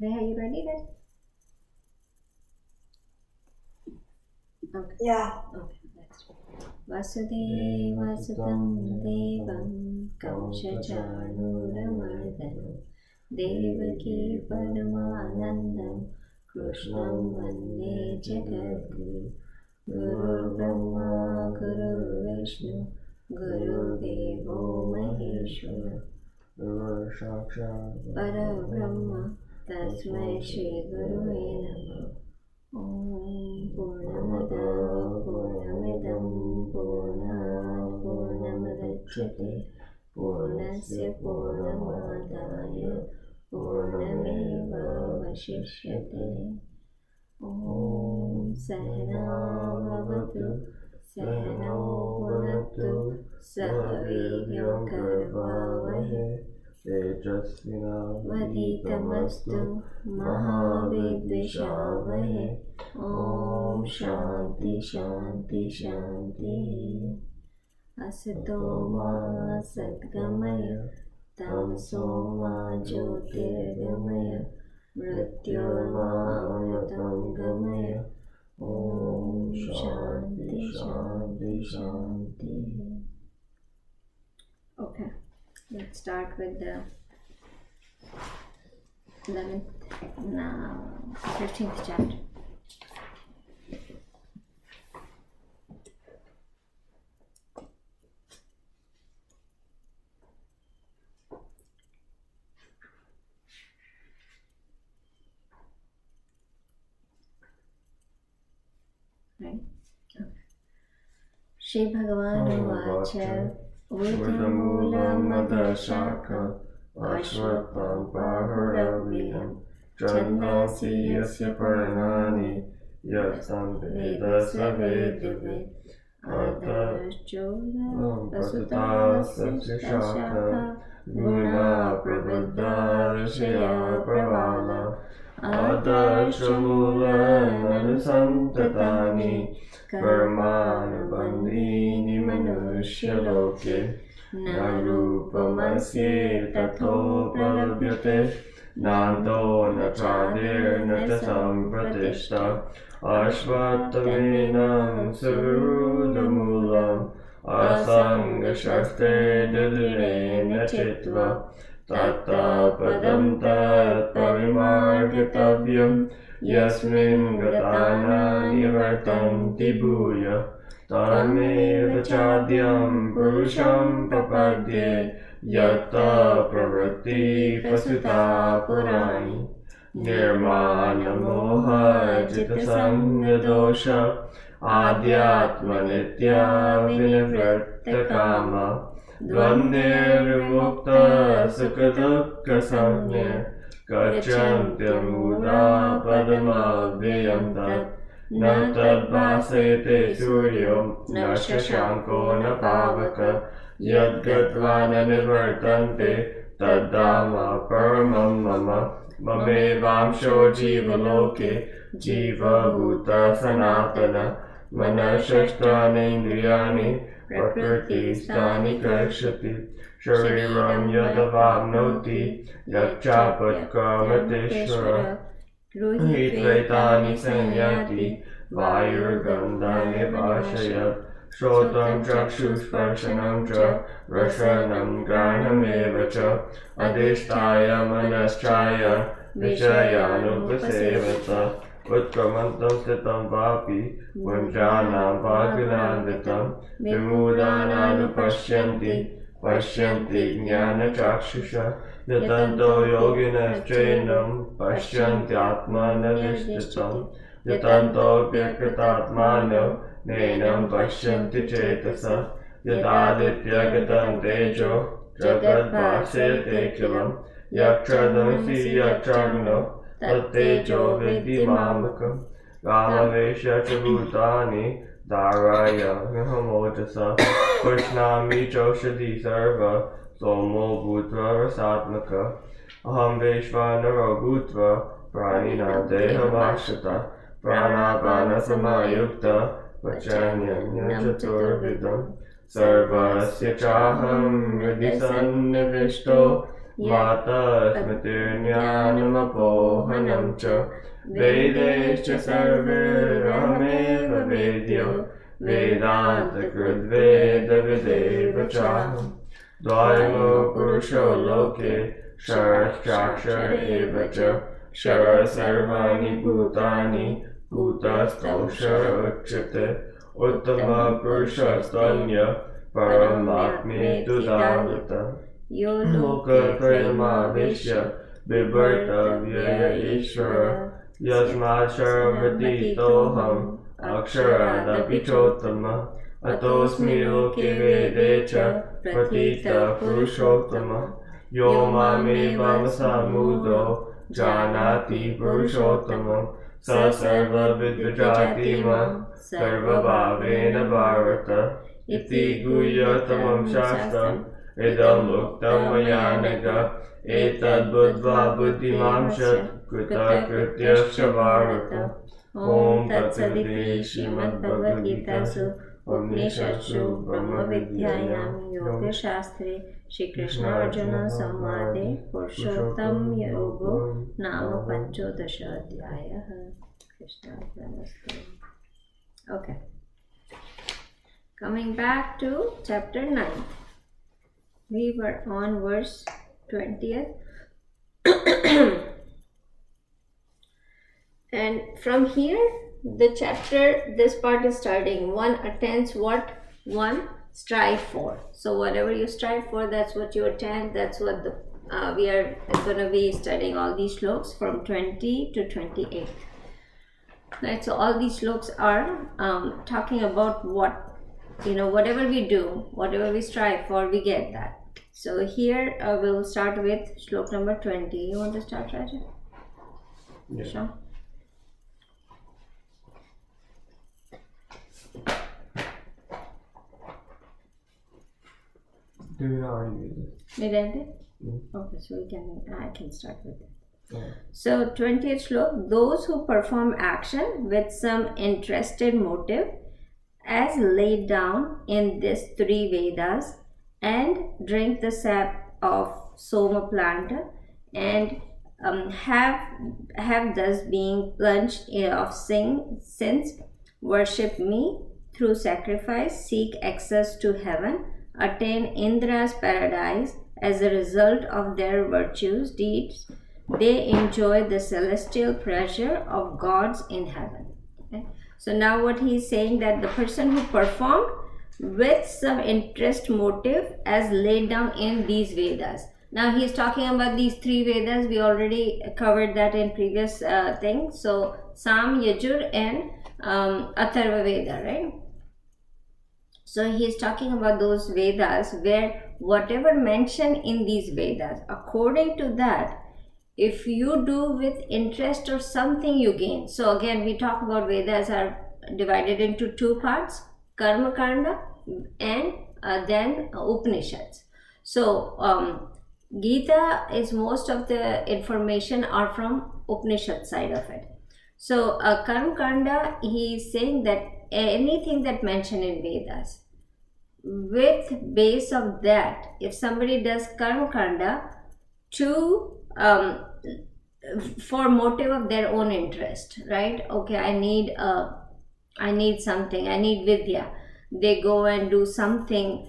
Reha, you ready then? Okay. Yeah. Okay, that's right. Vasudevasutam devam Kamsachanuramardhanam Devaki Paramanandam Krishnam Vande Jagadguru Guru Brahma Guru Vishnu Guru Devo Maheshwara Guru Sakshat Parabrahma Tasmai Shri Gurave Namah Om Purnamada Purnamidam Purnat Purnamudachyate Purnasya Purnamadaya Purnameva Vashishyate Om Sahana Bhavatu Sahano Bhunaktu Sahaviryam Karvavahe Vaditamastu Mahavidvishavahe Om Shanti Shanti Shanti Asato Ma Satgamaya Tamso Ma Jyotirgamaya Mrityorma Amritam Gamaya Om Shanti Shanti Shanti. Okay. Let's start with the 15th chapter. Right? Okay. Shri Bhagavan Vacha Udhamulammadashaka Ashvatam Pahuraviyam Chandasi Yasya Parnani Yasam Veda Savedavid Adharchoda Vasudasya Shaka Guna Prabhuddha Vishaya Pravala Adharchamula Nanusantatani Karmana Bandhini Manushya-loke Narupamasye Tato Pralabhyate Nanto Nachadir Natasampratishta Ashvatavinam Surudamulam Asangashastre Dilirena Chitva Tata Padam Tat Parimargatavyam Yasmin Gatana Nivartanti Bhuya Tameva Chadyam Purusham Papadye Yata Pravritti Pasuta Purani Nirmana Moha Jitasanga Dosha Adhyatma Nitya Vinivritta Kama Dvandir Mukta Sukadukka Samya Gachantyamura Padamavyayam Tat Na Tadvasayate Suryo Na Shashanko Na Pavaka Yadgatvana Nivartante Tadama Paramam Mama Mamevamsho Jiva Loke Jiva Bhuta Sanatana Manashashtani Indriyani Prakriti Stani Karshati Shariram Yadavamnoti Yakchapatkaramateshvara Hitvaitani Sanyati Vayurgandhani Vashayat Shrotam Chakshuspashanam Cha Rasanam Granameva Cha Adhisthaya Manaschaya Vishayanupasevata Utkamantam Stitam Vapi Punjanam Bhagananvitam Vimudananupashyanti Pashyanti Jnana Chakshusha Yatanto Yoginashchainam Pashyanti Atmana Vishtitam Yatanto Vyakatatmano Nenam Pashyanti Chetasa Yadaditya Gatam Tejo Jagad Bhasyate Kilam Yakshadamsi Yakshagno Tattejo Vidhimamakam Ramavesha Chabhutani Dharaya Vihamojasa Krishnami Choshadi Sarva Somo Bhutra Rasatmaka Aham Veshvanaro Bhutra Pranina Dehamashata Pranapana Samayukta Vachanyanya Chaturvidam Sarvasya Chaham Hridhi Sannivishto Mata smritirjnanapohanam cha Vedescha sarvirahameva vedyo Vedanta kridveda videva chaham Dvaimo purusho loke Sharakshaksha eva cha Shara sarvani bhutani Bhutastau shara uchyate Uttama purushastanya Paramatme tudavata Loka prayamavishya Vibharta vyaya ishvara Yasmad sharavati toham Aksharadapi chottama Atosmi loke vedecha Pratita purushottama Yo mameva samudo Janati purushottamam Sa sarva vidvijati mam Sarva bhavena bharata Iti guhyatamam shastram Idam uktam mayanaga Etad buddhva buddhimamshat Kuta krityascha bharata Om tatsaditi Srimad Bhagavad Gita Su Upanishadsu Brahma Vidyayam Yoga Shastre Shri Krishna Arjuna Samvade Purushottam Yogo Nama Panchodasha Adhyaya Krishna Namaste. Okay. Coming back to chapter 9. We were on verse 20th. And from here, the chapter, this part is starting. One attends what one strive for. So whatever you strive for, that's what you attend. That's what we are going to be studying all these slokas from 20 to 28. Right, so all these slokas are talking about what, whatever we do, whatever we strive for, we get that. So here we'll start with slok number 20. You want to start, Raja? Yeah. Sure. Do you already use it? You read it? Okay, so I can start with it. Yeah. So 20th slok, those who perform action with some interested motive as laid down in these 3 Vedas and drink the sap of Soma planta and have thus being plunged of sins, worship me through sacrifice, seek access to heaven, attain Indra's paradise as a result of their virtues, deeds, they enjoy the celestial pleasure of gods in heaven. Okay? So now what he is saying, that the person who performed with some interest motive as laid down in these Vedas. Now he is talking about these 3 Vedas. We already covered that in previous thing. So Sam, Yajur and Atharva Veda, right? So he is talking about those Vedas where whatever mentioned in these Vedas, according to that, if you do with interest or something, you gain. So again, we talk about Vedas are divided into 2 parts, Karma Kanda and then Upanishads. So Gita is, most of the information are from Upanishad side of it. So Karma Kanda, he is saying that anything that mentioned in Vedas, with base of that, if somebody does Karma Kanda to for motive of their own interest, right? Okay, I need something, I need Vidya. They go and do something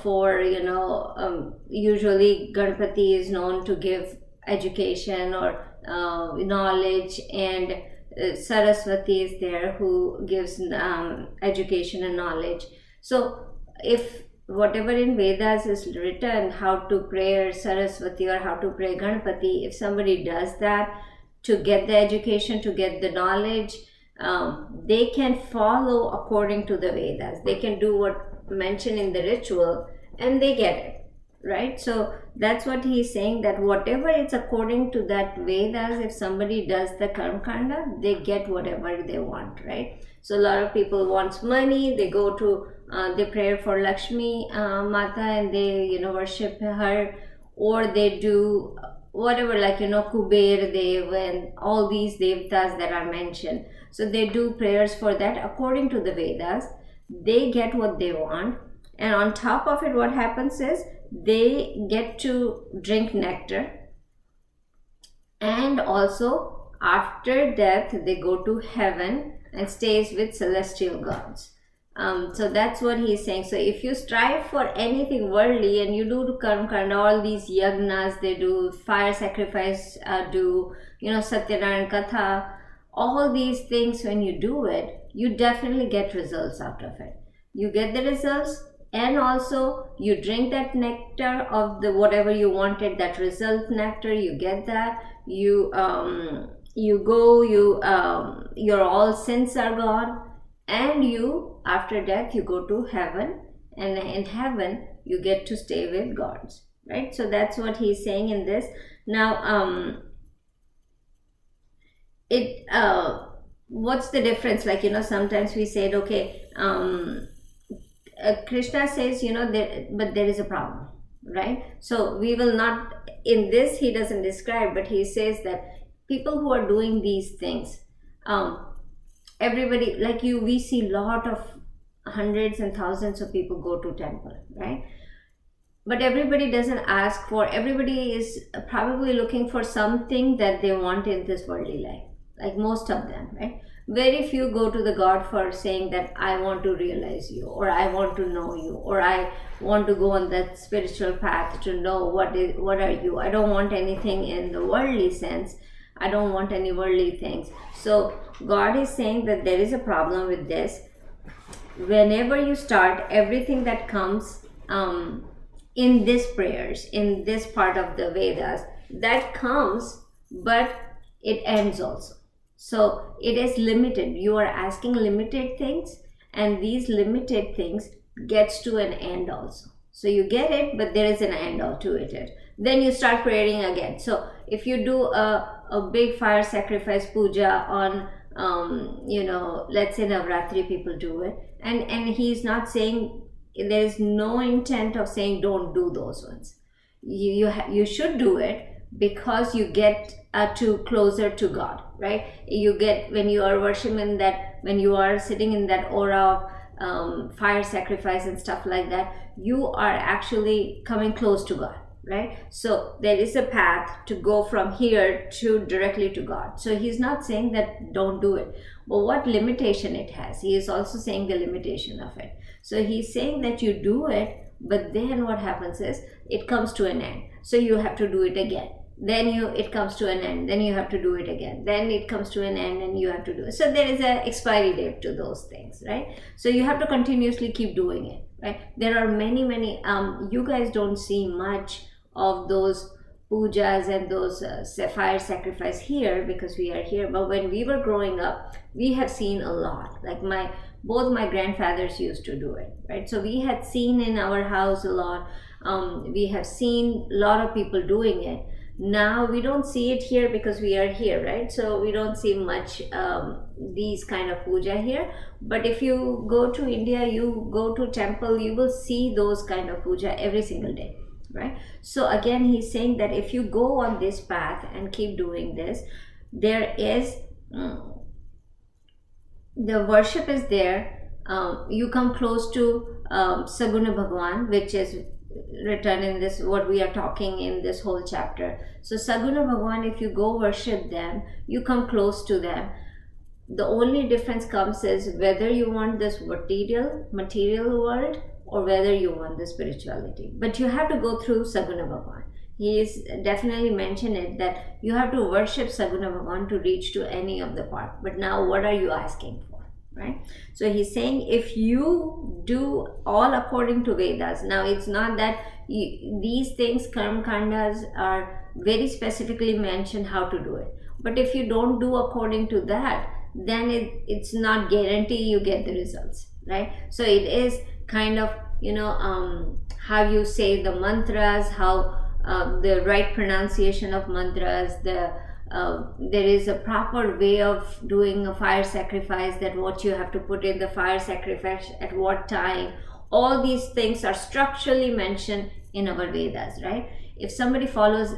for, usually Ganpati is known to give education or knowledge, and Saraswati is there who gives education and knowledge. So if whatever in Vedas is written, how to pray Saraswati or how to pray Ganpati, if somebody does that to get the education, to get the knowledge, they can follow according to the Vedas. They can do what mentioned in the ritual and they get it, right? So that's what he is saying, that whatever it's according to that Vedas, if somebody does the Karma Kanda, they get whatever they want, right? So a lot of people wants money, they go to they pray for Lakshmi Mata and they worship her, or they do whatever, like Kuber Dev and all these devtas that are mentioned. So they do prayers for that according to the Vedas. They get what they want, and on top of it, what happens is they get to drink nectar, and also after death they go to heaven and stays with celestial gods. So that's what he's saying. So if you strive for anything worldly and you do karma kanda, all these yagnas, they do fire sacrifice, do Satyanarayana Katha, all these things, when you do it, you definitely get results out of it. You get the results, and also you drink that nectar of the whatever you wanted, that result nectar, you get that. Your all sins are gone, and you, after death, you go to heaven, and in heaven you get to stay with gods, right? So that's what he's saying in this. Now what's the difference? Like, sometimes we said, okay, Krishna says, but there is a problem, right? So we will not, in this he doesn't describe, but he says that people who are doing these things, everybody, like we see lot of hundreds and thousands of people go to temple, right? But everybody doesn't ask for, everybody is probably looking for something that they want in this worldly life, like most of them, right? Very few go to the God for saying that I want to realize you, or I want to know you, or I want to go on that spiritual path to know what are you. I don't want anything in the worldly sense. I don't want any worldly things. So God is saying that there is a problem with this. Whenever you start, everything that comes in these prayers, in this part of the Vedas, that comes, but it ends also. So it is limited. You are asking limited things, and these limited things gets to an end also. So you get it, but there is an end to it. Then you start praying again. So if you do a big fire sacrifice puja on, let's say Navratri, people do it, and he's not saying, there is no intent of saying don't do those ones. You should do it, because you get to closer to God, right? You get, when you are worshiping that, when you are sitting in that aura of fire sacrifice and stuff like that, you are actually coming close to God, right? So there is a path to go from here to directly to God. So he's not saying that don't do it, but what limitation it has. He is also saying the limitation of it. So he's saying that you do it, but then what happens is it comes to an end. So you have to do it again. Then it comes to an end. Then you have to do it again. Then it comes to an end, and you have to do it. So there is an expiry date to those things, right? So you have to continuously keep doing it, right? There are many, you guys don't see much of those pujas and those fire sacrifice here, because we are here. But when we were growing up, we have seen a lot. Like both my grandfathers used to do it, right? So we had seen in our house a lot. We have seen a lot of people doing it. Now we don't see it here because we are here, right? So we don't see much these kind of puja here. But if you go to India, you go to temple, you will see those kind of puja every single day, right? So again, he's saying that if you go on this path and keep doing this, there is the worship is there. You come close to Saguna Bhagwan, which is written in this, what we are talking in this whole chapter. So Saguna Bhagwan, if you go worship them, you come close to them. The only difference comes is whether you want this material world, or whether you want the spirituality. But you have to go through Saguna Bhagwan. He is definitely mentioned it, that you have to worship Saguna Bhagwan to reach to any of the part. But now what are you asking for? Right? So he's saying, if you do all according to Vedas, now it's not that these things, karma kandas, are very specifically mentioned how to do it. But if you don't do according to that, then it's not guarantee you get the results, right? So it is kind of, how you say the mantras, how the right pronunciation of mantras, there is a proper way of doing a fire sacrifice, that what you have to put in the fire sacrifice at what time. All these things are structurally mentioned in our Vedas, right? If somebody follows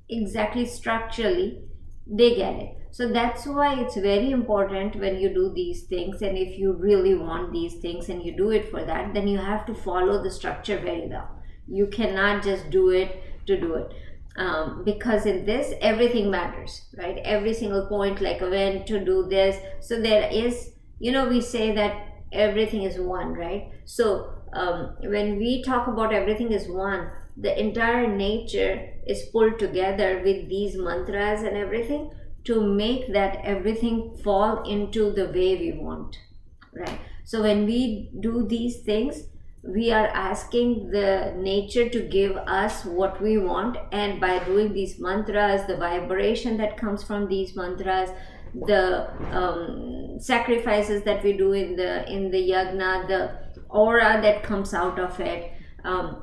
exactly structurally, they get it. So that's why it's very important when you do these things, and if you really want these things and you do it for that, then you have to follow the structure very well. You cannot just do it to do it. Because in this, everything matters, right? Every single point, like when to do this. So there is, we say that everything is one, right? So when we talk about everything is one, the entire nature is pulled together with these mantras and everything to make that everything fall into the way we want, right? So when we do these things, we are asking the nature to give us what we want, and by doing these mantras, the vibration that comes from these mantras, the sacrifices that we do in the yagna, the aura that comes out of it,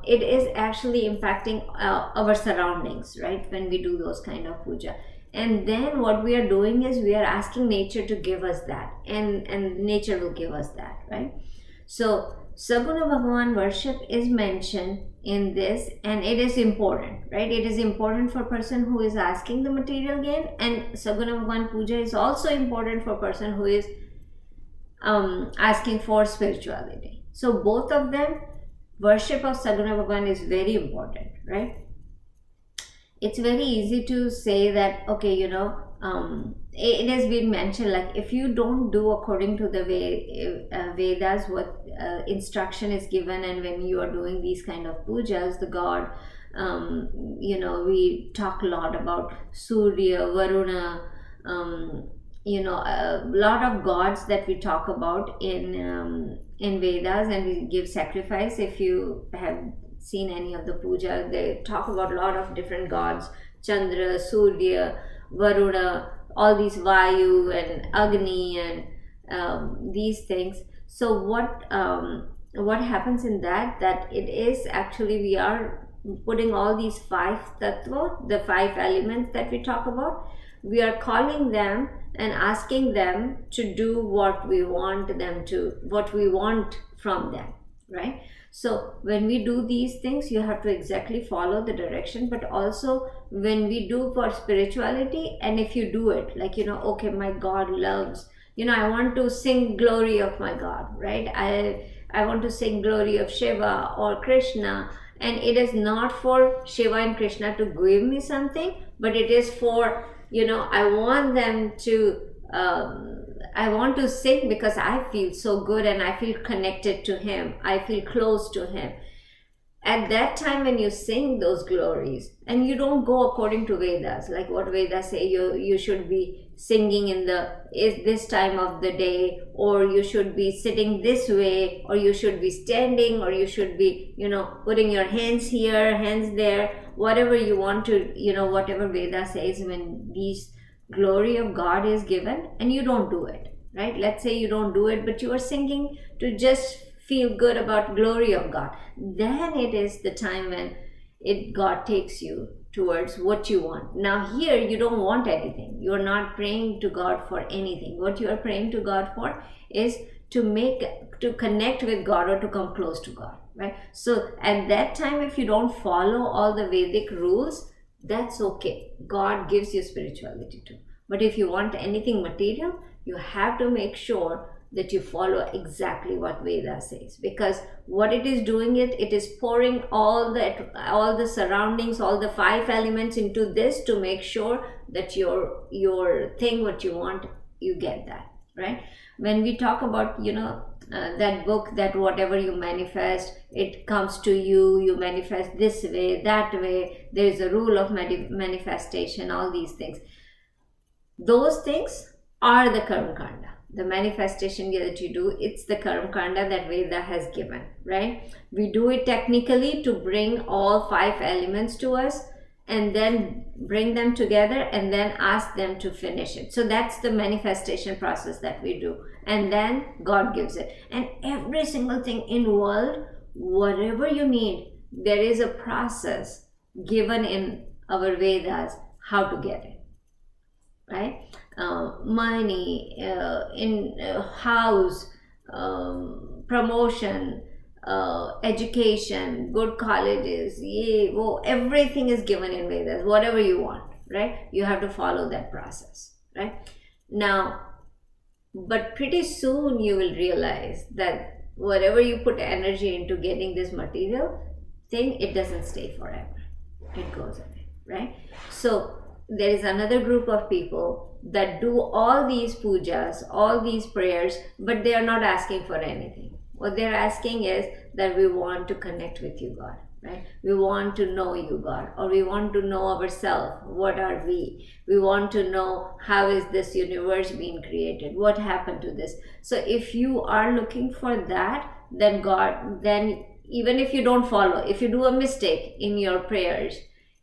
it is actually impacting our surroundings, right? When we do those kind of puja. And then what we are doing is we are asking nature to give us that, and nature will give us that, right? So Saguna Bhagavan worship is mentioned in this, and it is important, right? It is important for person who is asking the material gain, and Saguna Bhagavan puja is also important for person who is asking for spirituality. So both of them, worship of Saguna Bhagavan is very important, right? It's very easy to say that, okay, it has been mentioned, like if you don't do according to the way Vedas, what instruction is given, and when you are doing these kind of pujas, the god, we talk a lot about Surya, Varuna, a lot of gods that we talk about in Vedas, and we give sacrifice. If you have seen any of the puja, they talk about a lot of different gods: Chandra, Surya, Varuna, all these Vayu and Agni and these things. So what happens in that it is actually, we are putting all these 5 tattva, the 5 elements that we talk about, we are calling them and asking them to do what we want from them, right? So when we do these things, you have to exactly follow the direction. But also when we do for spirituality, and if you do it like, okay, my God loves, I want to sing glory of my God, right? I want to sing glory of Shiva or Krishna, and it is not for Shiva and Krishna to give me something, but it is for, I want them to I want to sing because I feel so good and I feel connected to him, I feel close to him. At that time when you sing those glories, and you don't go according to Vedas, like what Vedas say, you should be singing in this time of the day, or you should be sitting this way, or you should be standing, or you should be, putting your hands here, hands there, whatever you want to, whatever Veda says, when these glory of God is given and you don't do it, right? Let's say you don't do it, but you are singing to just feel good about glory of God. Then it is the time when God takes you towards what you want. Now here you don't want anything. You are not praying to God for anything. What you are praying to God for is to connect with God or to come close to God, right? So at that time, if you don't follow all the Vedic rules, that's okay. God gives you spirituality too. But if you want anything material, you have to make sure that you follow exactly what Veda says, because what it is doing, it is pouring all the surroundings, all the 5 elements into this to make sure that your thing, what you want, you get that, right? When we talk about that book, that whatever you manifest, it comes to you, you manifest this way, that way, there is a rule of manifestation, all these things. Those things are the karma kanda. The manifestation that you do, it's the karma kanda that Veda has given, right? We do it technically to bring all 5 elements to us, and then bring them together and then ask them to finish it. So that's the manifestation process that we do, and then God gives it. And every single thing in the world, whatever you need, there is a process given in our Vedas how to get it, right? Money, house, promotion, education, good colleges, everything is given in Vedas, whatever you want, right? You have to follow that process, right? Now, but pretty soon you will realize that whatever you put energy into getting this material, thing, it doesn't stay forever. It goes away, right? So there is another group of people that do all these pujas, all these prayers, but they are not asking for anything. What they're asking is that we want to connect with you, God, right? We want to know you, God, or we want to know ourselves. What are we? We want to know how is this universe being created? What happened to this? So if you are looking for that, then God, then even if you don't follow, if you do a mistake in your prayers,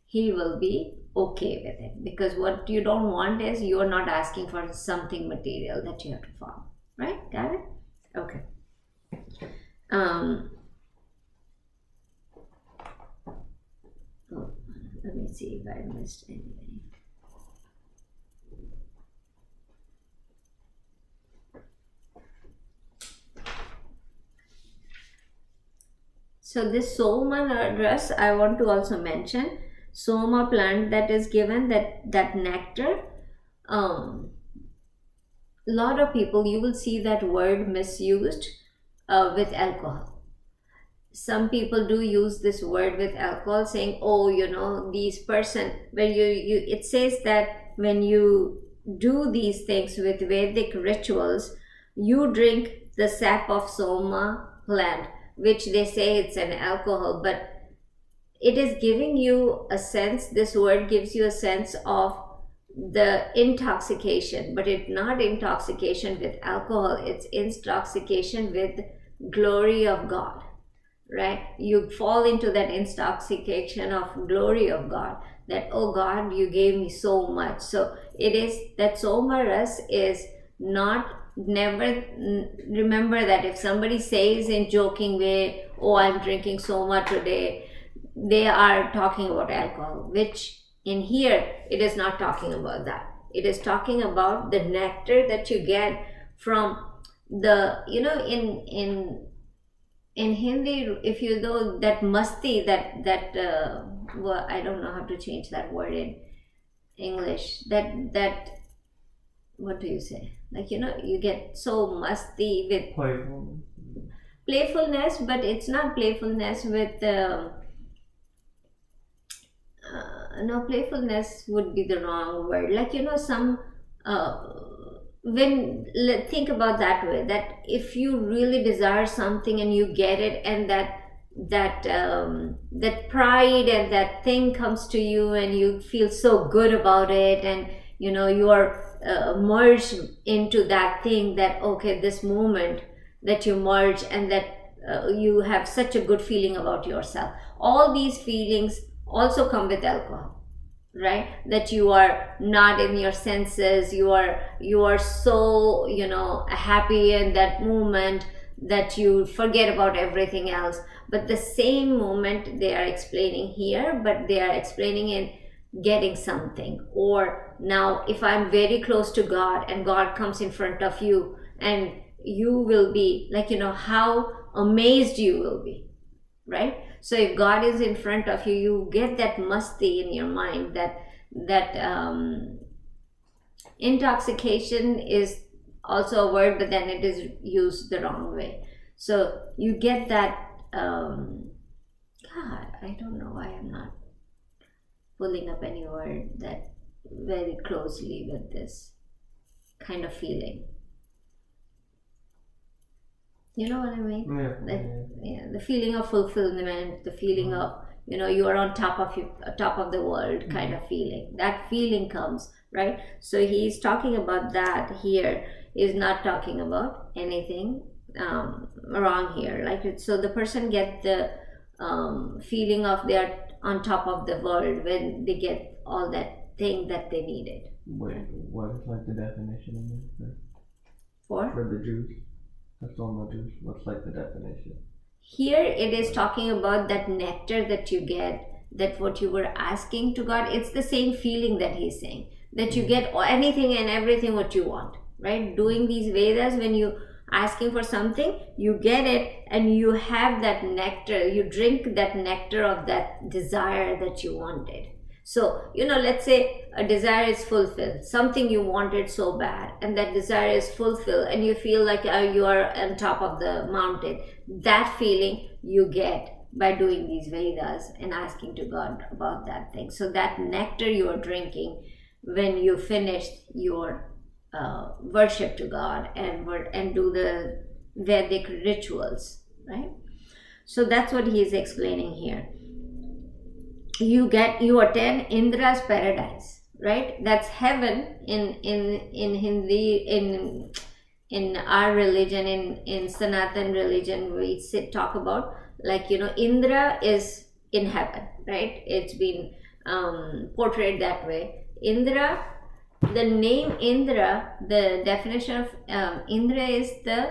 He will be okay with it, because what you don't want is you are not asking for something material that you have to follow, right? Got it? Okay. Let me see if I missed anything. So this Soma address I want to also mention. Soma plant that is given, that nectar, lot of people, you will see that word misused with alcohol. Some people do use this word with alcohol, saying, oh, these person, when it says that when you do these things with Vedic rituals, you drink the sap of Soma plant, which they say it's an alcohol, but it is giving you a sense, this word gives you a sense of the intoxication, but it's not intoxication with alcohol, it's intoxication with glory of God, right? You fall into that intoxication of glory of God, that, oh God, you gave me so much. So it is that Soma Ras is not, never remember that if somebody says in joking way, oh, I'm drinking Soma today, they are talking about alcohol, which in here it is not talking about that. It is talking about the nectar that you get from the, in Hindi, if you know that masti, well, I don't know how to change that word in English, that what do you say? Like, you get so masti with playfulness, but it's not playfulness with no, playfulness would be the wrong word. Like, some think about that way, that if you really desire something and you get it, and that pride and that thing comes to you and you feel so good about it, and you are merged into that thing, that okay, this moment that you merge, and that you have such a good feeling about yourself. All these feelings also come with alcohol, right? That you are not in your senses, you are so happy in that moment that you forget about everything else. But the same moment they are explaining here, but they are explaining in getting something. Or now if I'm very close to God and God comes in front of you, and you will be like, how amazed you will be, right? So if God is in front of you, you get that masti in your mind, that intoxication is also a word, but then it is used the wrong way. So you get that, God, I don't know why I'm not pulling up any word that very closely with this kind of feeling. You know what I mean? Yeah, the feeling of fulfillment, the feeling of, you are on top of the world kind of feeling. That feeling comes, right? So he's talking about that here. He's not talking about anything wrong here. Like, so the person gets the feeling of they are on top of the world when they get all that thing that they needed. Wait, what is like the definition of this? For the juice? That's all my juice. What's like the definition? Here it is talking about that nectar that you get, that what you were asking to God. It's the same feeling that he's saying, that you get anything and everything what you want, right? Doing these Vedas, when you asking for something, you get it, and you have that nectar, you drink that nectar of that desire that you wanted. So, let's say a desire is fulfilled, something you wanted so bad, and that desire is fulfilled, and you feel like you are on top of the mountain. That feeling you get by doing these Vedas and asking to God about that thing. So that nectar you are drinking when you finish your worship to God and do the Vedic rituals, right? So that's what he is explaining here. You attend Indra's paradise, right? That's heaven in Hindi, in our religion, in Sanatan religion, we talk about, like, Indra is in heaven, right? It's been portrayed that way. Indra, the name Indra, the definition of Indra is the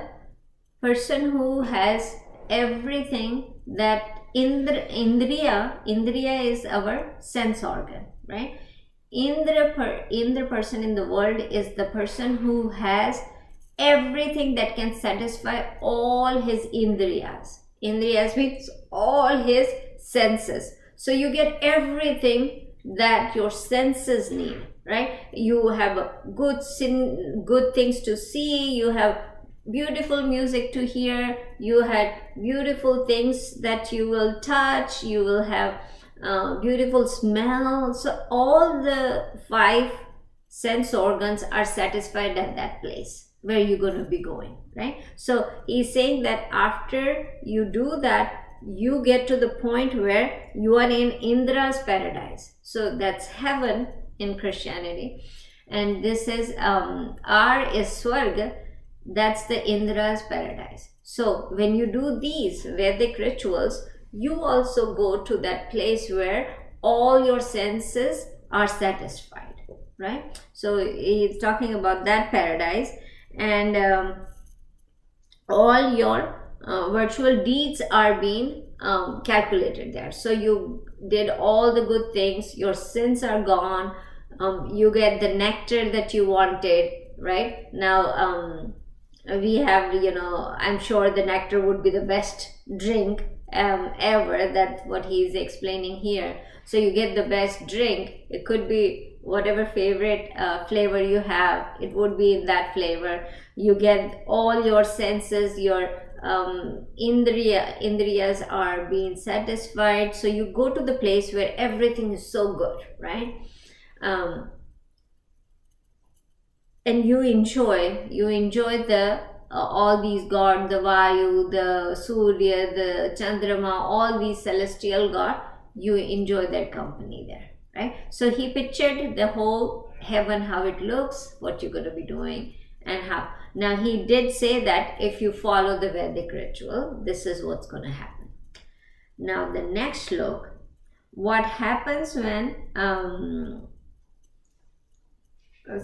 person who has everything that Indriya is our sense organ, right? Indra person in the world is the person who has everything that can satisfy all his Indriyas. Indriyas means all his senses. So you get everything that your senses need, right? You have good things to see, you have beautiful music to hear, you had beautiful things that you will touch, you will have beautiful smell. So all the 5 sense organs are satisfied at that place where you're going to be going, right? So he's saying that after you do that, you get to the point where you are in Indra's paradise. So that's heaven in Christianity, and this is R is Swarga. That's the Indra's paradise. So when you do these Vedic rituals, you also go to that place where all your senses are satisfied, right? So he's talking about that paradise, and all your virtual deeds are being calculated there. So you did all the good things, your sins are gone, you get the nectar that you wanted, right? Now we have, I'm sure the nectar would be the best drink ever. That's what he's explaining here. So you get the best drink. It could be whatever favorite flavor you have, it would be in that flavor. You get all your senses, your indriyas are being satisfied. So you go to the place where everything is so good, right? And you enjoy the all these gods, the Vayu, the Surya, the Chandrama, all these celestial gods. You enjoy their company there, right? So he pictured the whole heaven, how it looks, what you're going to be doing, and how. Now he did say that if you follow the Vedic ritual, this is what's going to happen. Now the next slok, what happens when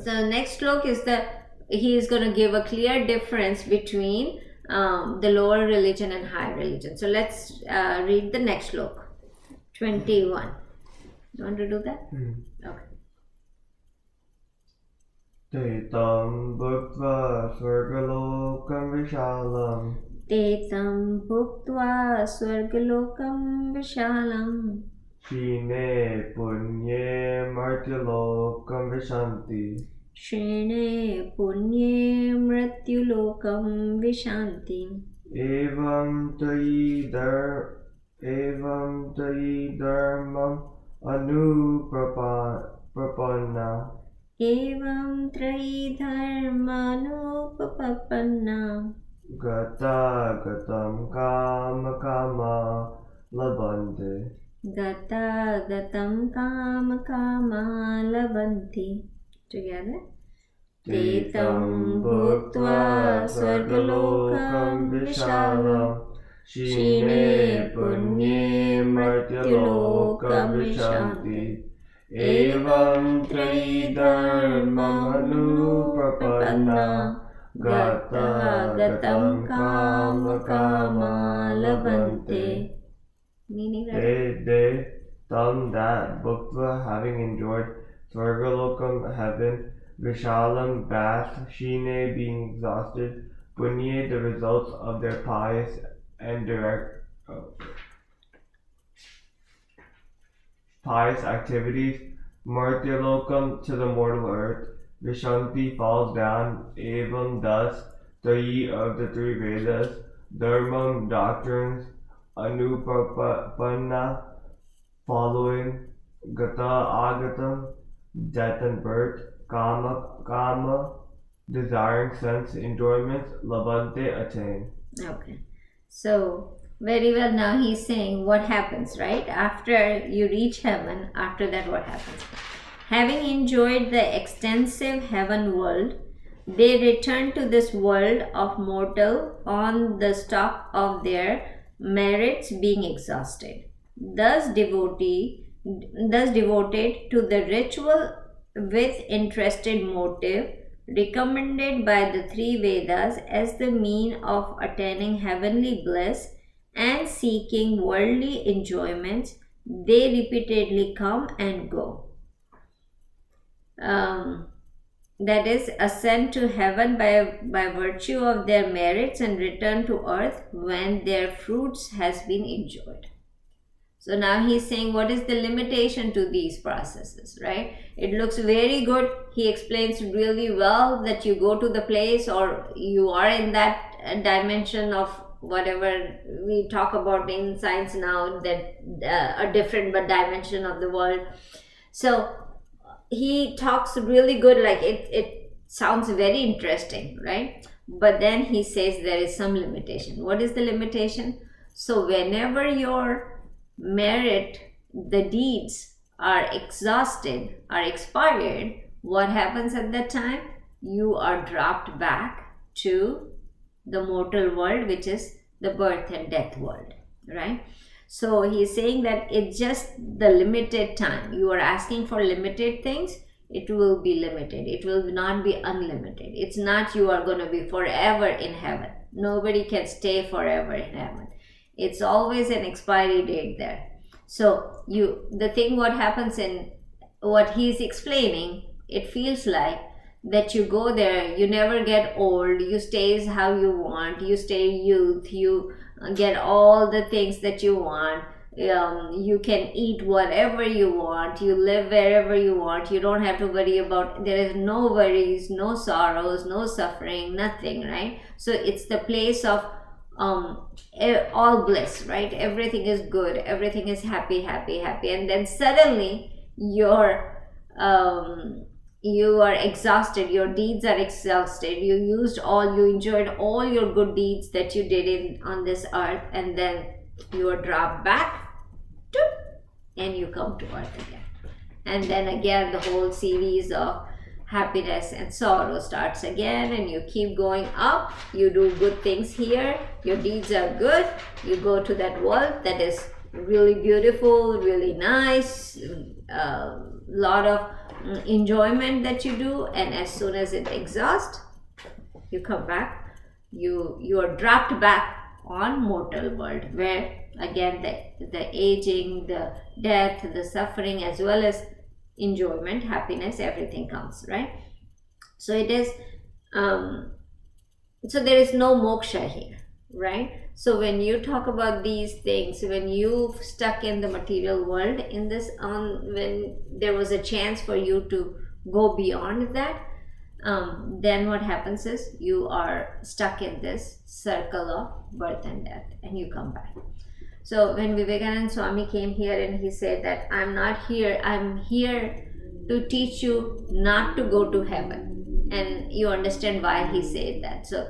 so next slok is he is going to give a clear difference between the lower religion and higher religion. So let's read the next slok, 21. You want to do that? Okay. Tetam bhuktva swargalokam vishalam. Tetam bhuktva swargalokam vishalam. Shine punye martyalokam vishanti. Shrine punye mrityulokam vishanti. Evam tayi dharmam anuprapanna. Evam trayi dharmanupapanna. Gata gatam kama kama labante. Gata gatam kama kama labanti. Together. Tetam bhuktva swargalokam vishalam. Shine punye martyalokam vishanti. Evam trayi dharmanupapanna. Gata gatam kama kama labante. Meaning They, tam that, bhuktva, having enjoyed, swargalokam, heaven, vishalam, vast, shine, being exhausted, punye, the results of their pious and pious activities, martyalokam, to the mortal earth, vishanti, falls down, evam, thus, tayi, of the 3 Vedas, dharmam, doctrines, Anupapanna, following Gata Agatam, death and birth, Kama, desiring sense enjoyments, Labante, attain. Okay. So, very well, now he's saying what happens, right? After you reach heaven, after that, what happens? Having enjoyed the extensive heaven world, they return to this world of mortal on the stock of their merits being exhausted. Thus devoted to the ritual with interested motive, recommended by the three Vedas as the mean of attaining heavenly bliss and seeking worldly enjoyments, they repeatedly come and go. That is, ascend to heaven by virtue of their merits and return to earth when their fruits has been enjoyed. So now he's saying what is the limitation to these processes, right? It looks very good. He explains really well that you go to the place or you are in that dimension of whatever we talk about in science now, that a different but dimension of the world. So he talks really good, like it sounds very interesting, right? But then he says there is some limitation. What is the limitation? So whenever your merit, the deeds are exhausted, are expired, what happens at that time? You are dropped back to the mortal world, which is the birth and death world, right? So he's saying that it's just the limited time. You are asking for limited things, it will be limited. It will not be unlimited. It's not you are going to be forever in heaven. Nobody can stay forever in heaven. It's always an expiry date there. So the thing what happens in what he's explaining, it feels like that you go there, you never get old, you stay how you want, you stay youth, you get all the things that you want, you can eat whatever you want, you live wherever you want, you don't have to worry about, there is no worries, no sorrows, no suffering, nothing, right? So it's the place of all bliss, right? Everything is good, everything is happy, and then suddenly you are exhausted, your deeds are exhausted, you enjoyed all your good deeds that you did on this earth, and then you are dropped back and you come to earth again, and then again the whole series of happiness and sorrow starts again, and you keep going up. You do good things here, your deeds are good, you go to that world that is really beautiful, really nice, lot of enjoyment that you do, and as soon as it exhausts, you come back, you are dropped back on mortal world, where again the aging, the death, the suffering, as well as enjoyment, happiness, everything comes, right? So it is so there is no moksha here, right? So when you talk about these things, when you stuck in the material world in this when there was a chance for you to go beyond that, then what happens is you are stuck in this circle of birth and death, and you come back. So when Vivekananda Swami came here and he said that I'm here to teach you not to go to heaven, and you understand why he said that. So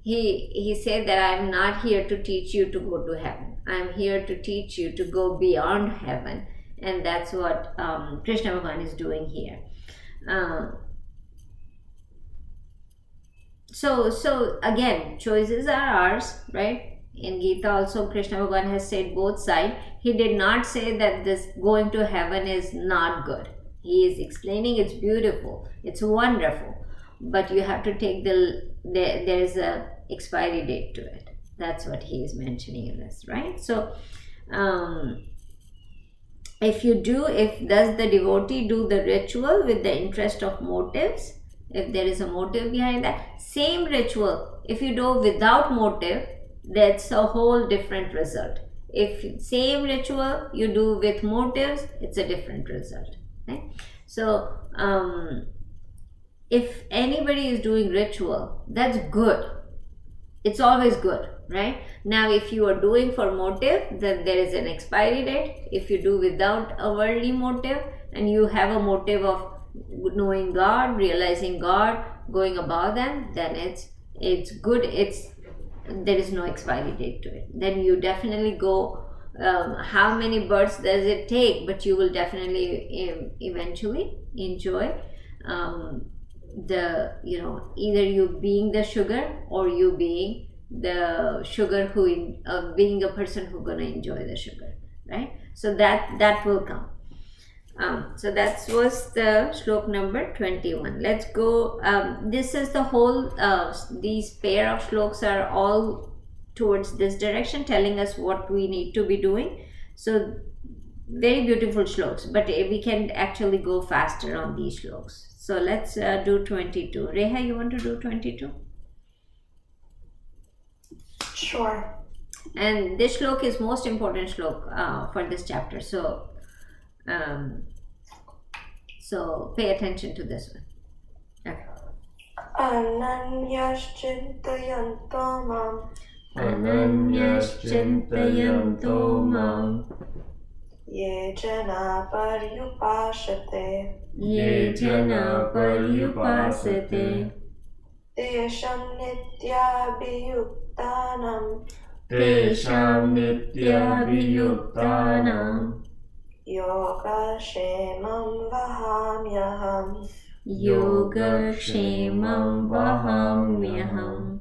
he said that I'm not here to teach you to go to heaven, I'm here to teach you to go beyond heaven, and that's what Krishna Bhagavan is doing here. So again, choices are ours, right? In Gita also Krishna Bhagavan has said both sides. He did not say that this going to heaven is not good. He is explaining it's beautiful, it's wonderful, but you have to take there is a expiry date to it. That's what he is mentioning in this, right? So if does the devotee do the ritual with the interest of motives, if there is a motive behind that, same ritual, if you do without motive, that's a whole different result. If same ritual you do with motives, it's a different result, right? So if anybody is doing ritual, that's good, it's always good, right? Now if you are doing for motive, then there is an expiry date. If you do without a worldly motive and you have a motive of knowing God, realizing God, going above them, then it's good. There is no expiry date to it. Then you definitely go. How many births does it take? But you will definitely eventually enjoy the, either you being the sugar or you being the sugar who being a person who gonna enjoy the sugar, right? So that will come. So that was the shlok number 21. Let's go. This is the whole, these pair of shloks are all towards this direction, telling us what we need to be doing. So very beautiful shloks, but we can actually go faster on these shloks. So let's do 22. Reha, you want to do 22? Sure. And this shlok is most important shlok for this chapter. So pay attention to this one. Okay. Ananyaschintayanto mam. Ananyaschintayanto mam. Ye jana paryupashate. Ye jana paryupasate. Tesham nityabhiyuktanam. Tesham nityabhiyuktanam. Yogashemam vahamyaham. Yogakshemam vahamyaham.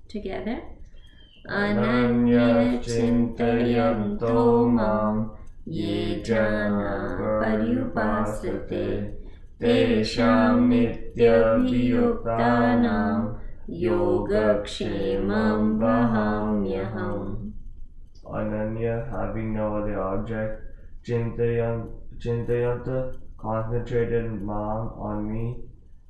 Together. Ananyaschintayanto mam. Ye jana paryupasate. Tesham nityabhiyuktanam. Yogakshemam vahamyaham. Ananya, having no other object, Chintayanta, concentrated mam on me,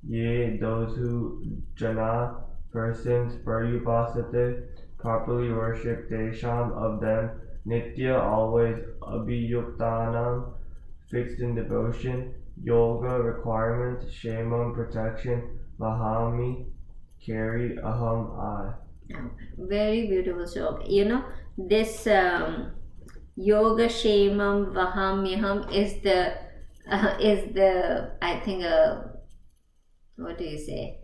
ye, those who jana, persons, paryupasate, properly worship desham, of them, nitya, always, abhiyuktanam, fixed in devotion, yoga, requirement, shemam, protection, vahami, carry, aham, I. Very beautiful shloka. This yoga shemam vahamyaham is the I think what do you say,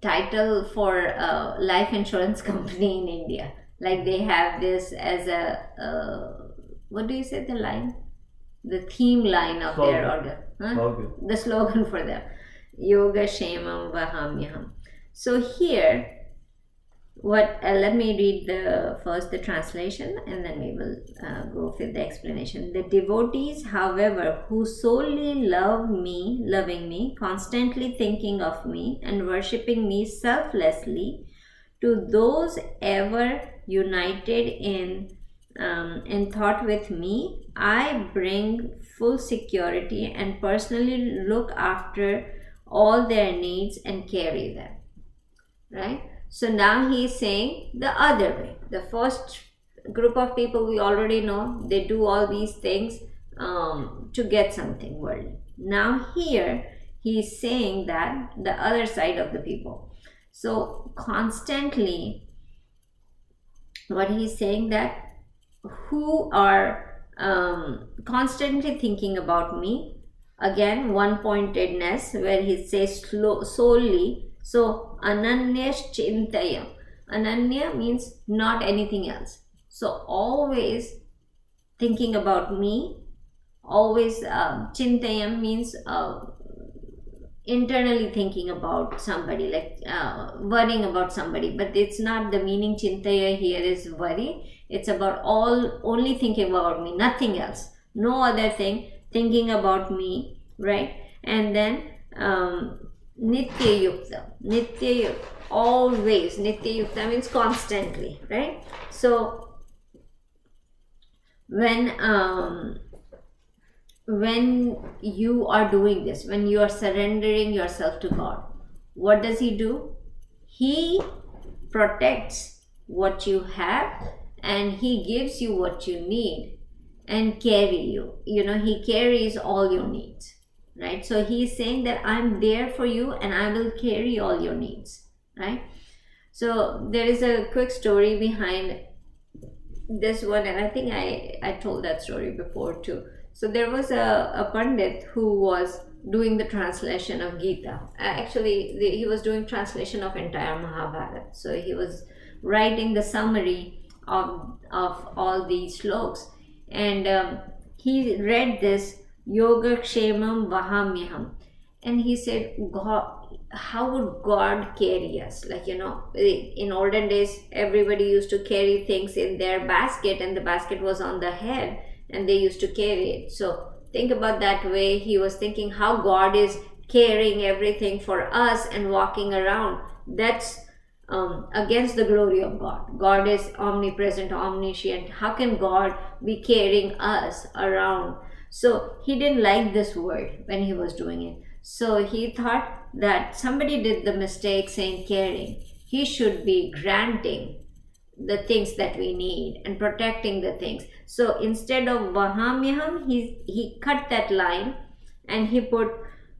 title for a life insurance company in India. Like they have this as a what do you say, the line, the theme line of Slogan. their order, Slogan. the slogan for them, yoga shemam vahamyaham. So here, let me read first the translation, and then we will go with the explanation. The devotees, however, who solely loving me, constantly thinking of me and worshipping me selflessly, to those ever united in thought with me, I bring full security and personally look after all their needs and carry them. Right? So now he is saying the other way. The first group of people we already know, they do all these things to get something worldly. Now here he is saying that the other side of the people. So constantly, what he is saying, that who are constantly thinking about me. Again, one-pointedness, where he says solely. So ananyash chintayam. Ananya means not anything else. So always thinking about me. Always chintayam means internally thinking about somebody, like worrying about somebody. But it's not the meaning chintaya here is worry. It's about only thinking about me, nothing else. No other thing, thinking about me, right? And then Nitya Yukta. Always. Nitya Yukta means constantly, right? So when you are doing this, when you are surrendering yourself to God, what does he do? He protects what you have and he gives you what you need and carry you. He carries all your needs, right? So he's saying that I'm there for you and I will carry all your needs, right? So there is a quick story behind this one, and I think I told that story before too. So there was a pandit who was doing the translation of Gita. Actually, he was doing translation of entire Mahabharata. So he was writing the summary of all these sloks, and he read this Yoga Kshemam Vahamyaham, and he said, God, how would God carry us? Like, in olden days, everybody used to carry things in their basket, and the basket was on the head, and they used to carry it. So think about that way. He was thinking how God is carrying everything for us and walking around. That's against the glory of God. God is omnipresent, omniscient. How can God be carrying us around? So he didn't like this word when he was doing it. So he thought that somebody did the mistake saying caring. He should be granting the things that we need and protecting the things. So instead of Vahamyaham, he cut that line and he put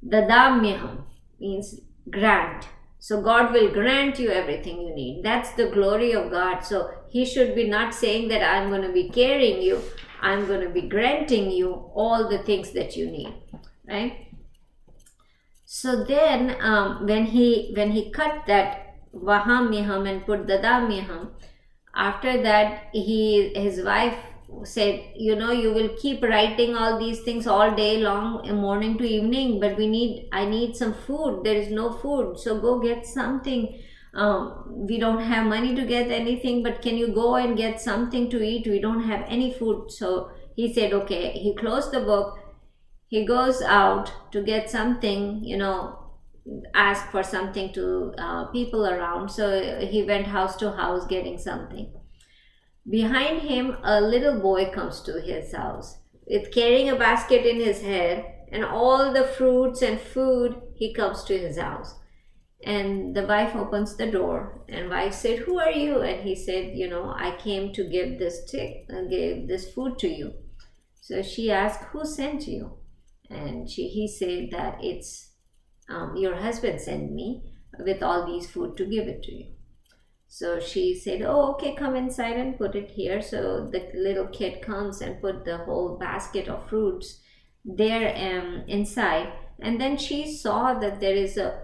Dadamyaham, means grant. So God will grant you everything you need. That's the glory of God. So he should be not saying that I'm going to be carrying you. I'm going to be granting you all the things that you need, right? So then when he cut that Vahamyaham and put Dadamyaham, after that his wife said, you will keep writing all these things all day long, morning to evening, but I need some food. There is no food, so go get something. We don't have money to get anything, but can you go and get something to eat? We don't have any food. So he said, okay. He closed the book. He goes out to get something, ask for something to people around. So he went house to house getting something. Behind him, a little boy comes to his house with carrying a basket in his head and all the fruits and food. He comes to his house. And the wife opens the door, and wife said, who are you? And he said, I came to give this food to you. So she asked, who sent you? And he said that it's your husband sent me with all these food to give it to you. So she said, oh, okay, come inside and put it here. So the little kid comes and put the whole basket of fruits there inside. And then she saw that there is a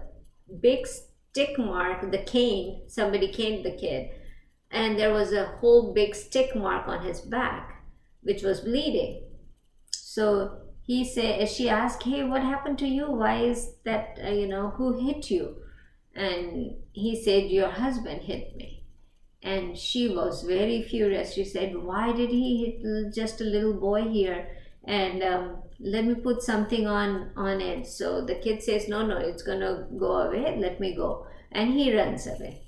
big stick mark, the cane, somebody caned the kid, and there was a whole big stick mark on his back which was bleeding. So she asked, hey, what happened to you? Why is that, who hit you? And he said, your husband hit me. And she was very furious. She said, why did he hit just a little boy here? And let me put something on it. So the kid says, no, it's gonna go away, let me go. And he runs away.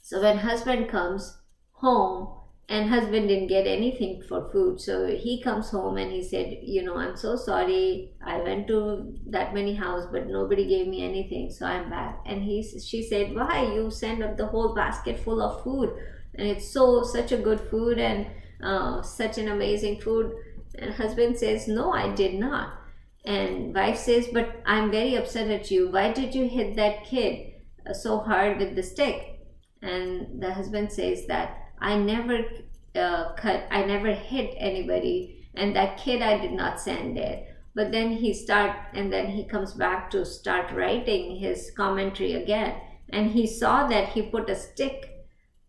So when husband comes home, and husband didn't get anything for food, so he comes home and he said, I'm so sorry, I went to that many houses but nobody gave me anything, so I'm back. And she said, why? You sent up the whole basket full of food, and it's such a good food and such an amazing food. And husband says, no, I did not. And wife says, but I'm very upset at you. Why did you hit that kid so hard with the stick? And the husband says that I never hit anybody, and that kid I did not send there. But then he comes back to start writing his commentary again, and he saw that he put a stick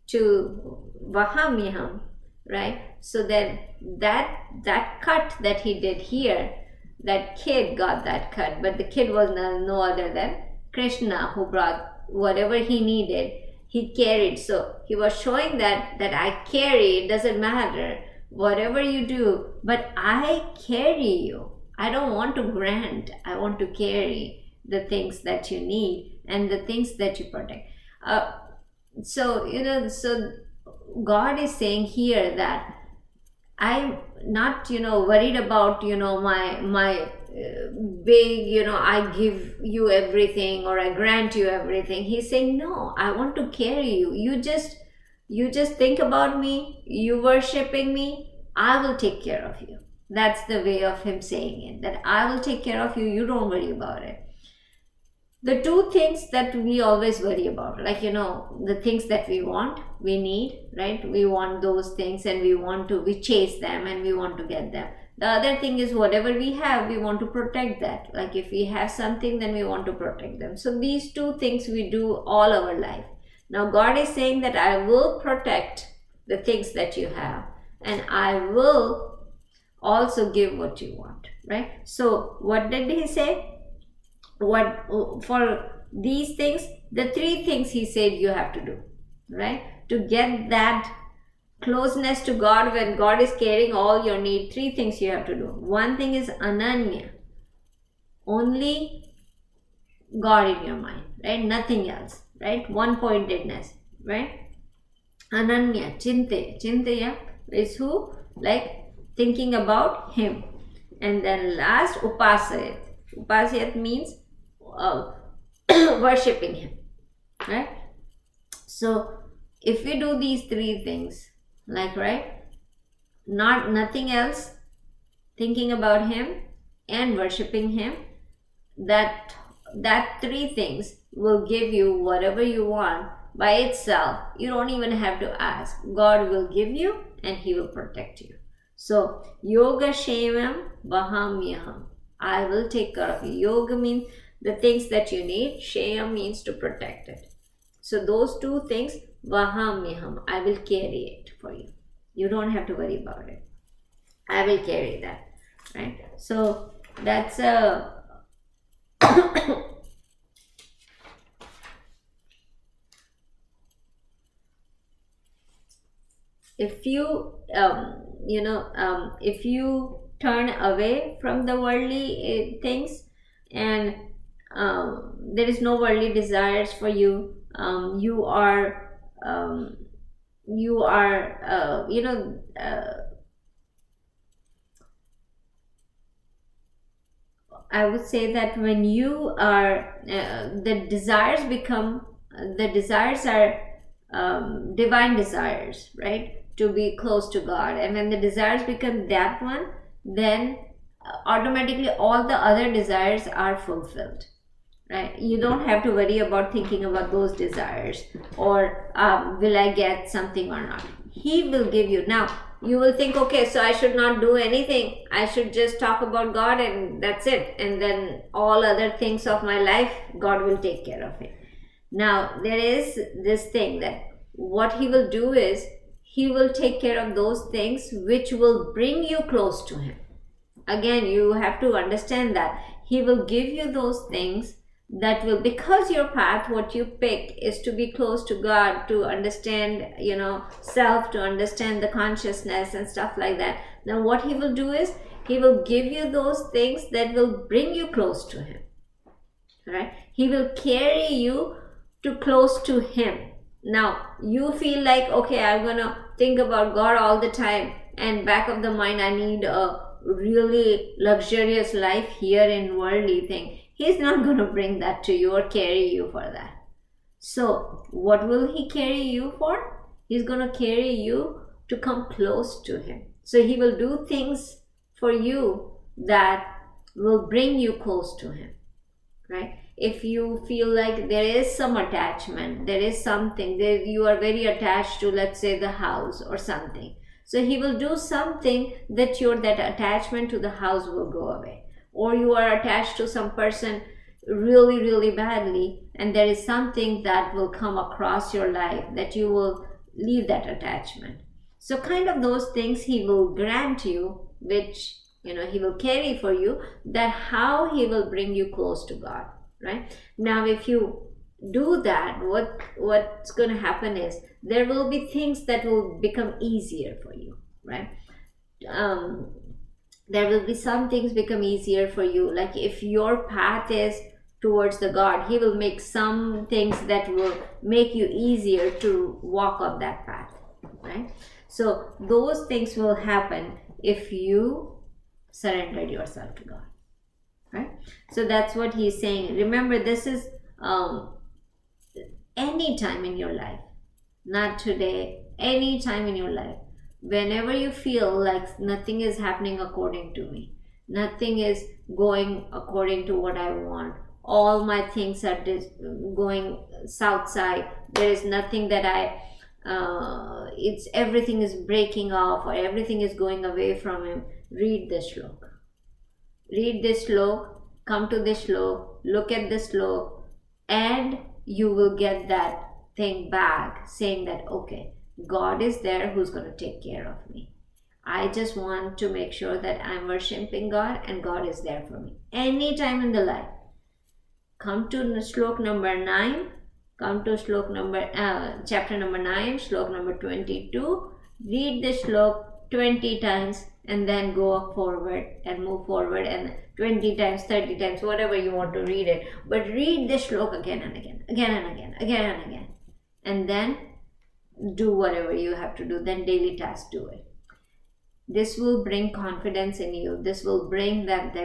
to Vahamyaham, right? So then that cut that he did here, that kid got that cut, but the kid was no other than Krishna, who brought whatever he needed. He carried. So he was showing that I carry, it doesn't matter whatever you do, but I carry you. I don't want to grant, I want to carry the things that you need and the things that you protect. So God is saying here that I'm not, worried about, my big, I give you everything or I grant you everything. He's saying, no, I want to carry you. You just think about me, you worshiping me, I will take care of you. That's the way of him saying it, that I will take care of you, you don't worry about it. The two things that we always worry about, like, the things that we want, we need, right? We want those things and we chase them and we want to get them. The other thing is whatever we have, we want to protect that. Like if we have something, then we want to protect them. So these two things we do all our life. Now God is saying that I will protect the things that you have and I will also give what you want, right? So what did he say? What for these things, the three things he said you have to do, right? To get that closeness to God, when God is carrying all your need, three things you have to do. One thing is ananya, only God in your mind, right? Nothing else, right? One pointedness, right? Ananya, chintaya is who? Like thinking about him. And then last, upasayat. Upasayat means worshipping him, right? So if we do these three things, like, right, nothing else, thinking about him and worshipping him, that three things will give you whatever you want by itself. You don't even have to ask. God will give you and he will protect you. So yoga shemam vahamyaham, I will take care of you. Yoga means the things that you need. Shayam means to protect it. So those two things, vahamyaham, I will carry it for you. You don't have to worry about it. I will carry that, right? So that's a if you if you turn away from the worldly things and there is no worldly desires for you, you are I would say that when you are the desires are divine desires, right, to be close to God. And when the desires become that one, then automatically all the other desires are fulfilled, right? You don't have to worry about thinking about those desires or will I get something or not. He will give you. Now you will think, okay, so I should not do anything, I should just talk about God and that's it, and then all other things of my life God will take care of it. Now there is this thing that what he will do is he will take care of those things which will bring you close to him. Again, you have to understand that he will give you those things that will, because your path, what you pick is to be close to God, to understand, self, to understand the consciousness and stuff like that. Now what he will do is he will give you those things that will bring you close to him, right? He will carry you to close to him. Now you feel like, okay, I'm gonna think about God all the time, and back of the mind I need a really luxurious life here in worldly thing. He's not going to bring that to you or carry you for that. So what will he carry you for? He's going to carry you to come close to him. So he will do things for you that will bring you close to him, right? If you feel like there is some attachment, there is something that you are very attached to, let's say the house or something, so he will do something that that attachment to the house will go away. Or you are attached to some person really, really badly, and there is something that will come across your life that you will leave that attachment. So kind of those things he will grant you, which he will carry for you, that how he will bring you close to God, right? Now if you do that, what's going to happen is there will be things that will become easier for you, right? There will be some things become easier for you. Like if your path is towards the God, he will make some things that will make you easier to walk on that path, right? So those things will happen if you surrendered yourself to God, right? So that's what he's saying. Remember, this is any time in your life, not today, any time in your life. whenever you feel like nothing is happening according to me, nothing is going according to what I want, all my things are going south side, there is nothing that it's everything is breaking off or everything is going away from him, read this shloka. Read this shloka, come to this shloka, look at this shloka, and you will get that thing back saying that, okay, God is there who's going to take care of me. I just want to make sure that I'm worshiping God and God is there for me. Anytime in the life. Come to shloka number 9. Come to chapter number 9, shloka number 22. Read the shloka 20 times and then go forward and move forward, and 20 times, 30 times, whatever you want to read it. But read the shloka again and again, again and again, again and again. And then do whatever you have to do. Then daily task, do it. This will bring confidence in you. This will bring that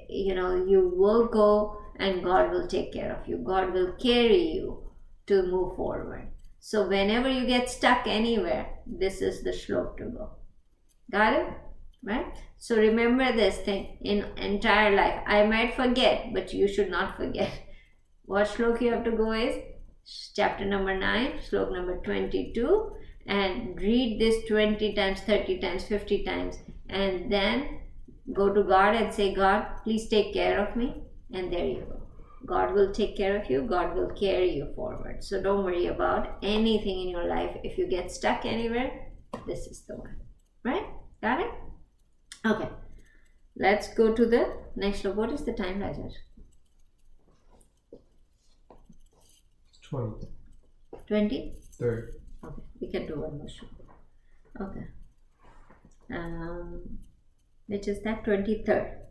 you will go and God will take care of you. God will carry you to move forward. So whenever you get stuck anywhere, this is the shloka to go. Got it? Right? So remember this thing in entire life. I might forget, but you should not forget. What shloka you have to go is chapter number 9, shloka number 22, and read this 20 times, 30 times, 50 times, and then go to God and say, God, please take care of me. And there you go. God will take care of you. God will carry you forward. So don't worry about anything in your life. If you get stuck anywhere, this is the one. Right? Got it? Okay. Let's go to the next shloka. What is the time, Rajesh? 20. 20? 30. Okay. We can do one more shloka. Okay. Which is that? 23rd.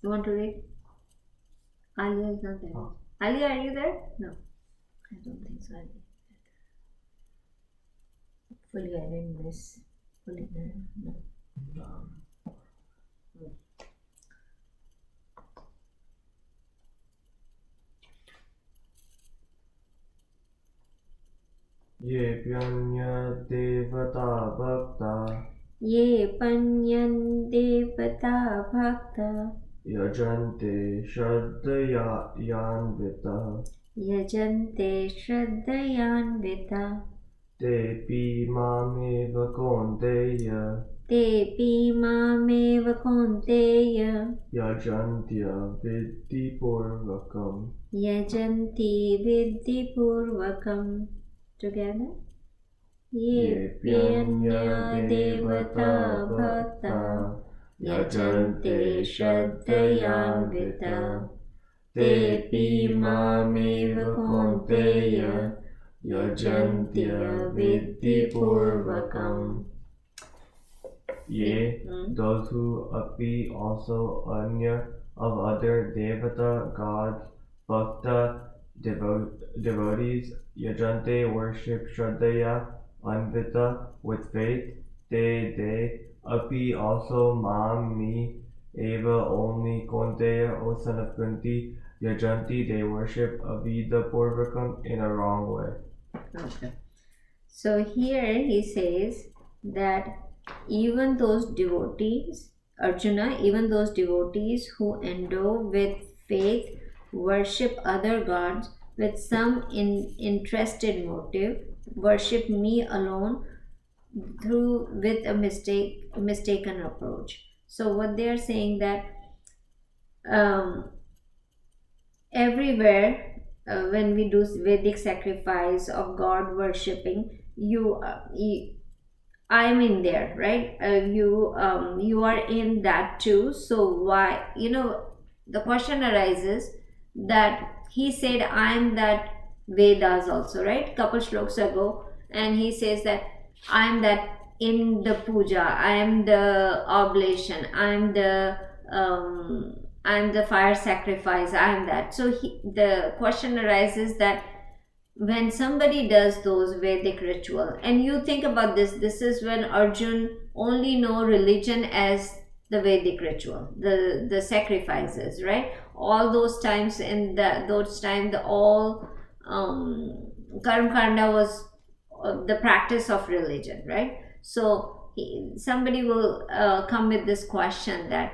You want to read? Alia is not there. Oh. Alia, are you there? No. I don't think so. Hopefully I didn't miss. No. Ye pyanya devata bhakta Ye panyan devata bhakta yajante shraddhaya yanvita yajante shraddhayanvita tepi mameva konteya tepi mameva konteya yajantya viddhi purvakam. yajanti viddhi purvakam. Together. Ye pyanya devata bhakta yajante shraddhayanvita tepi mameva konteya yajantya viddhi purvakam. Yea, those who api also anya of other devata gods, bhakta devotees, yajante worship shraddhaya anvita with faith, they api also mam me eva only konteya o son of Kunti yajanti, they worship avida purvakam in a wrong way. Okay. So here he says that even those devotees, Arjuna, even those devotees who endow with faith, worship other gods with some interested motive, worship me alone with a mistaken approach. So what they are saying that everywhere when we do Vedic sacrifice of God worshipping, I'm in there, right? You are in that too. So why, the question arises that he said, I'm that Vedas also, right? Couple shlokas ago, and he says that I'm that in the puja, I am the oblation, I'm the fire sacrifice, I am that. So the question arises that when somebody does those Vedic ritual, and you think about this is when Arjun only know religion as the Vedic ritual, the sacrifices, right? All those times all Karma Kanda was the practice of religion, right? So somebody will come with this question that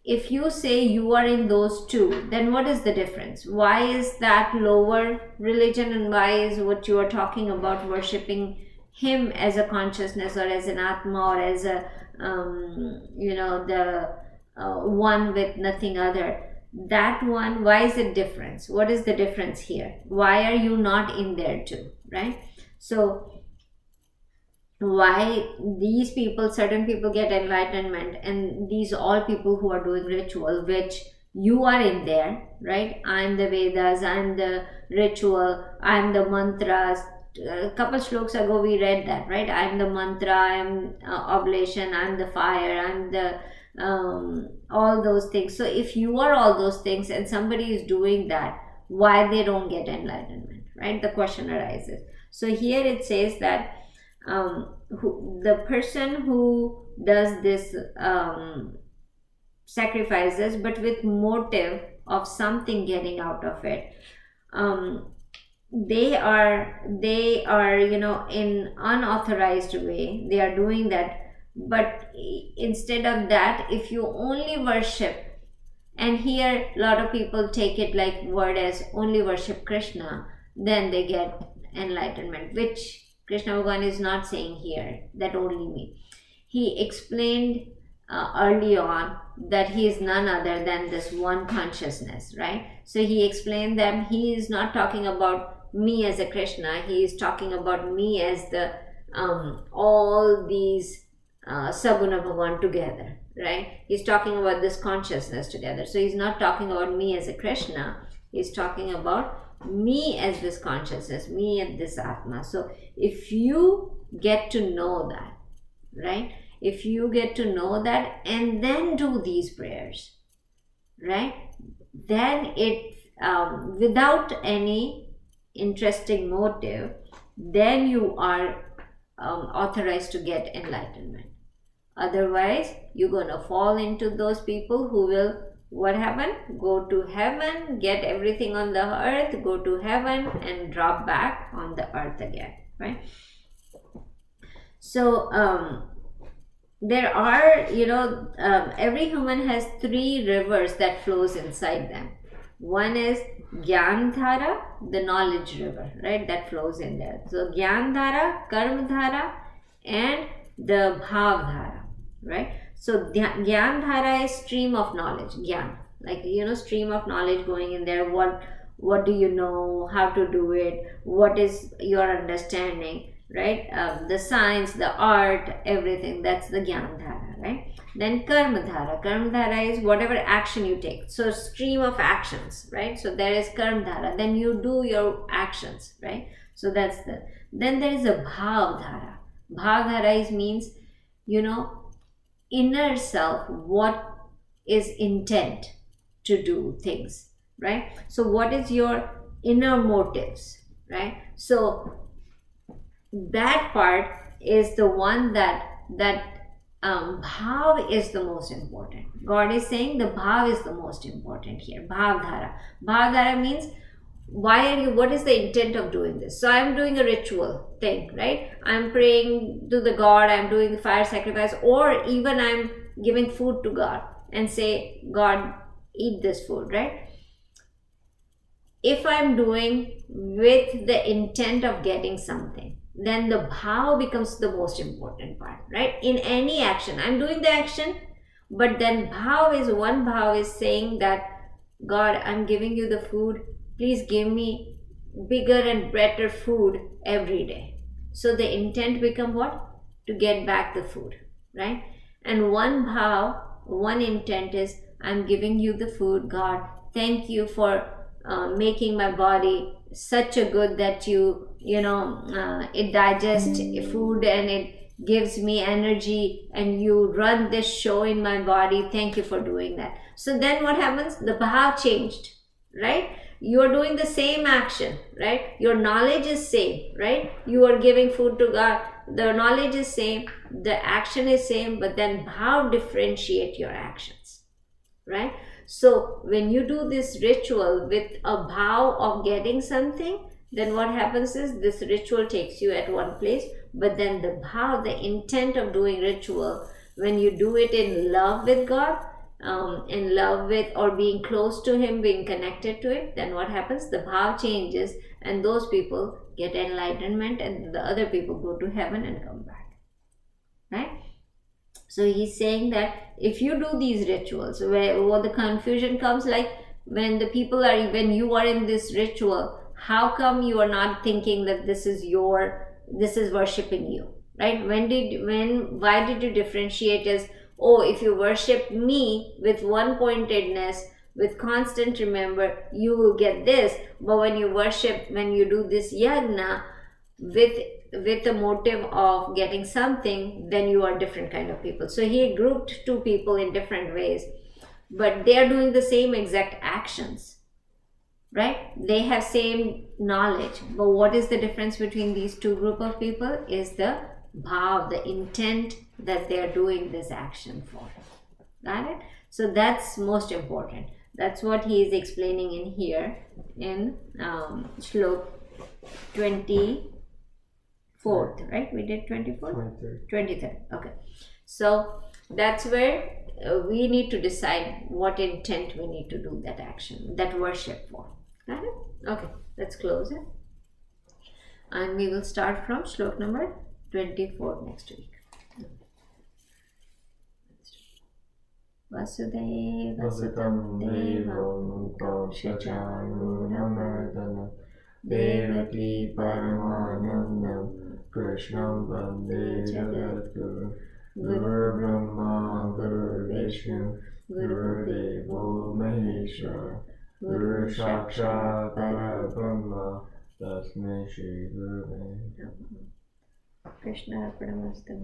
if you say you are in those two, then what is the difference? Why is that lower religion, and why is what you are talking about worshipping him as a consciousness or as an atma or as a the one with nothing other, that one, why is it different? What is the difference here? Why are you not in there too, right? So why these people, certain people get enlightenment, and these all people who are doing ritual, which you are in there, right? I'm the Vedas, I'm the ritual, I'm the mantras. A couple shloks ago we read that, right? I'm the mantra, I'm oblation, I'm the fire, I'm the all those things. So if you are all those things and somebody is doing that, why they don't get enlightenment, right? The question arises. So here it says that the person who does this sacrifices, but with motive of something getting out of it, they are in unauthorized way, they are doing that. But instead of that, if you only worship, and here a lot of people take it like word as only worship Krishna, then they get enlightenment, which Krishna Bhagavan is not saying here that only me. He explained early on that he is none other than this one consciousness, right? So he explained that he is not talking about me as a Krishna, he is talking about me as the all these Saguna Bhagavan together, right? He's talking about this consciousness together. So he's not talking about me as a Krishna, he's talking about me as this consciousness, me as this Atma. So if you get to know that, right? If you get to know that and then do these prayers, right? Then it, without any interesting motive, then you are authorized to get enlightenment. Otherwise, you're going to fall into those people who will, what happen? Go to heaven, get everything on the earth, go to heaven and drop back on the earth again, right? So there are, every human has 3 rivers that flows inside them. One is Gyandhara, the knowledge river, right, that flows in there. So Gyandhara, Karmadhara, and the Bhavdhara, right? So Gyandhara is stream of knowledge, Gyan, like stream of knowledge going in there. What do you know, how to do it, what is your understanding, right? The science, the art, everything, that's the Gyandhara, right? Then Karmadhara is whatever action you take. So stream of actions, right? So there is Karmadhara, then you do your actions, right? So that's then there is a Bhavdhara. Bhavdhara means, inner self, what is intent to do things, right? So what is your inner motives, right? So that part is the one that bhav is the most important. God is saying the bhav is the most important here. Bhavdhara means, what is the intent of doing this? So I'm doing a ritual thing, right? I'm praying to the God, I'm doing the fire sacrifice, or even I'm giving food to God and say, God, eat this food, right? If I'm doing with the intent of getting something, then the bhav becomes the most important part, right? In any action, I'm doing the action, but then one bhav is saying that, God, I'm giving you the food, please give me bigger and better food every day. So the intent become what? To get back the food, right? And one bhav, one intent is, I'm giving you the food, God, thank you for making my body such a good that it digests food and it gives me energy, and you run this show in my body, thank you for doing that. So then what happens? The bhav changed, right? You are doing the same action, right? Your knowledge is same, right? You are giving food to God, the knowledge is same, the action is same, but then bhav differentiate your actions, right? So when you do this ritual with a bhav of getting something, then what happens is this ritual takes you at one place, but then the bhav, the intent of doing ritual, when you do it in love with God, in love with or being close to Him, being connected to it, then what happens? The bhav changes, and those people get enlightenment, and the other people go to heaven and come back. Right? So he's saying that if you do these rituals, where the confusion comes, like when the people are, when you are in this ritual, how come you are not thinking that this is worshiping you, right? Why did you differentiate as, oh, if you worship me with one pointedness, with constant remember, you will get this, but when you do this yagna with the motive of getting something, then you are different kind of people. So he grouped two people in different ways, but they are doing the same exact actions, right? They have same knowledge, but what is the difference between these two group of people is the bhav, the intent that they are doing this action for. Got it? So that's most important. That's what he is explaining in here in Shlok 24th, right? We did 24th? 23rd. Okay. So that's where we need to decide what intent we need to do that action, that worship for. Got it? Okay. Let's close it. And we will start from Shlok number 24 next week. Vasudeva Sutam Devam Kaushachanuramadanam Devaki Paramanandam Krishnam Vande Jagadguru Guru Brahma Guru Vishnu Guru Devo Maheshwara Guru Sakshat Parabrahma Tasmai Shri Gurave Krishna Arpanamastu.